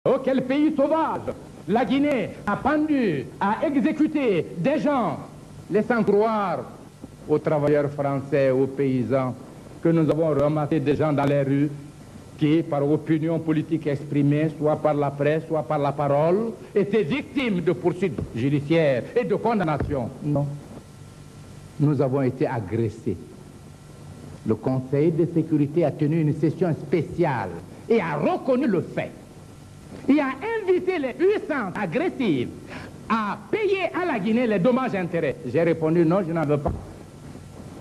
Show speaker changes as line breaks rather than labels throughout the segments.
Oh, quel pays sauvage! La Guinée a pendu, a exécuté des gens, laissant croire aux travailleurs français, aux paysans, que nous avons ramassé des gens dans les rues qui, par opinion politique exprimée, soit par la presse, soit par la parole, étaient victimes de poursuites judiciaires et de condamnations. Non. Nous avons été agressés. Le Conseil de sécurité a tenu une session spéciale et a reconnu le fait. Il a invité les puissances agressives à payer à la Guinée les dommages-intérêts. J'ai répondu non, je n'en veux pas.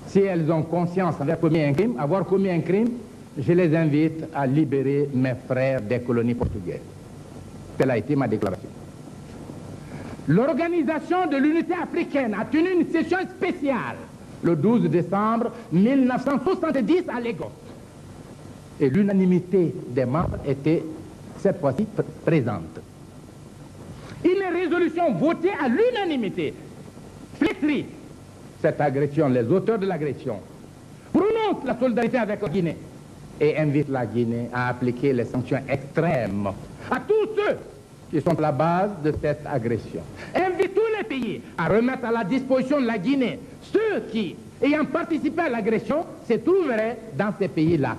Si elles ont conscience d'avoir commis un crime, je les invite à libérer mes frères des colonies portugaises. Telle a été ma déclaration. L'Organisation de l'Unité africaine a tenu une session spéciale le 12 décembre 1970 à Lagos. Et l'unanimité des membres était cette fois-ci présente. Une résolution votée à l'unanimité flétrit cette agression, les auteurs de l'agression, prononce la solidarité avec la Guinée et invite la Guinée à appliquer les sanctions extrêmes à tous ceux qui sont à la base de cette agression. Invite tous les pays à remettre à la disposition de la Guinée ceux qui, ayant participé à l'agression, se trouveraient dans ces pays-là.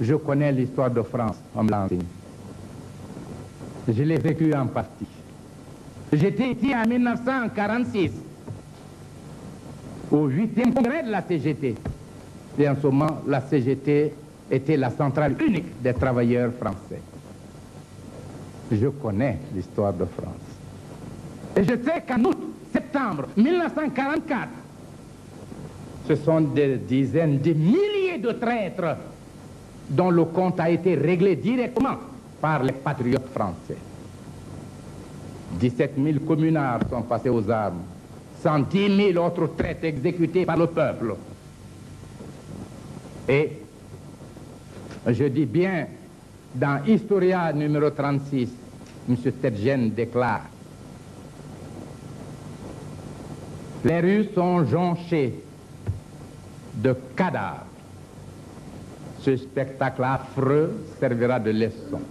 Je connais l'histoire de France, on me l'a enseigné. Je l'ai vécu en partie. J'étais ici en 1946, au 8e congrès de la CGT. Et en ce moment, la CGT était la centrale unique des travailleurs français. Je connais l'histoire de France. Et je sais qu'en août-septembre 1944, ce sont des dizaines de milliers de traîtres dont le compte a été réglé directement par les patriotes français. 17 000 communards sont passés aux armes, 110 000 autres traîtres exécutés par le peuple. Et je dis bien, dans Historia numéro 36, M. Tedgen déclare: les rues sont jonchées de cadavres. Ce spectacle affreux servira de leçon.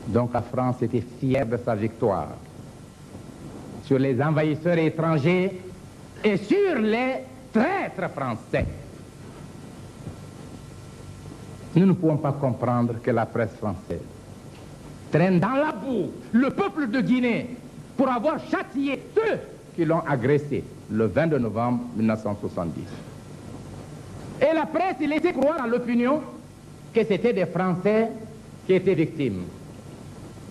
Donc la France était fière de sa victoire sur les envahisseurs étrangers et sur les traîtres français. Nous ne pouvons pas comprendre que la presse française traîne dans la boue le peuple de Guinée pour avoir châtié ceux qui l'ont agressé le 22 novembre 1970. Et la presse laissait croire à l'opinion que c'était des Français qui étaient victimes.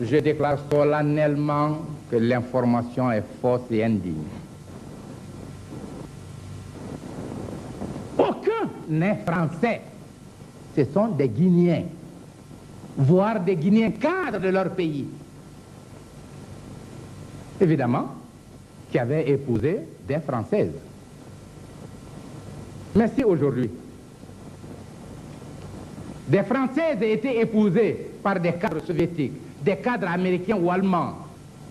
Je déclare solennellement que l'information est fausse et indigne. Aucun n'est français. Ce sont des Guinéens, voire des Guinéens cadres de leur pays. Évidemment, qui avaient épousé des Françaises. Mais si aujourd'hui, des Françaises aient été épousées par des cadres soviétiques, des cadres américains ou allemands,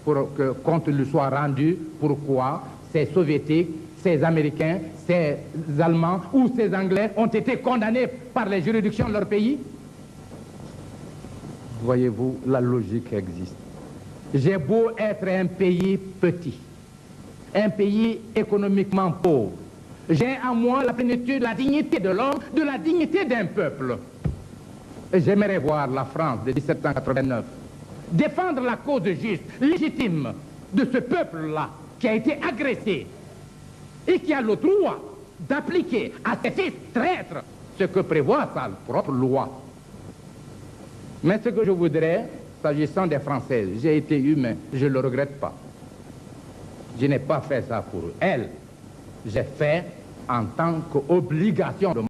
pour que compte lui soit rendu, pourquoi ces soviétiques, ces Américains, ces Allemands ou ces Anglais ont été condamnés par les juridictions de leur pays? Voyez-vous, la logique existe. J'ai beau être un pays petit, un pays économiquement pauvre, j'ai en moi la plénitude de la dignité de l'homme, de la dignité d'un peuple. Et j'aimerais voir la France de 1789 défendre la cause juste, légitime de ce peuple-là qui a été agressé et qui a le droit d'appliquer à ses fils traîtres ce que prévoit sa propre loi. Mais ce que je voudrais, s'agissant des Françaises, j'ai été humain, je ne le regrette pas. Je n'ai pas fait ça pour elles. J'ai fait en tant qu'obligation de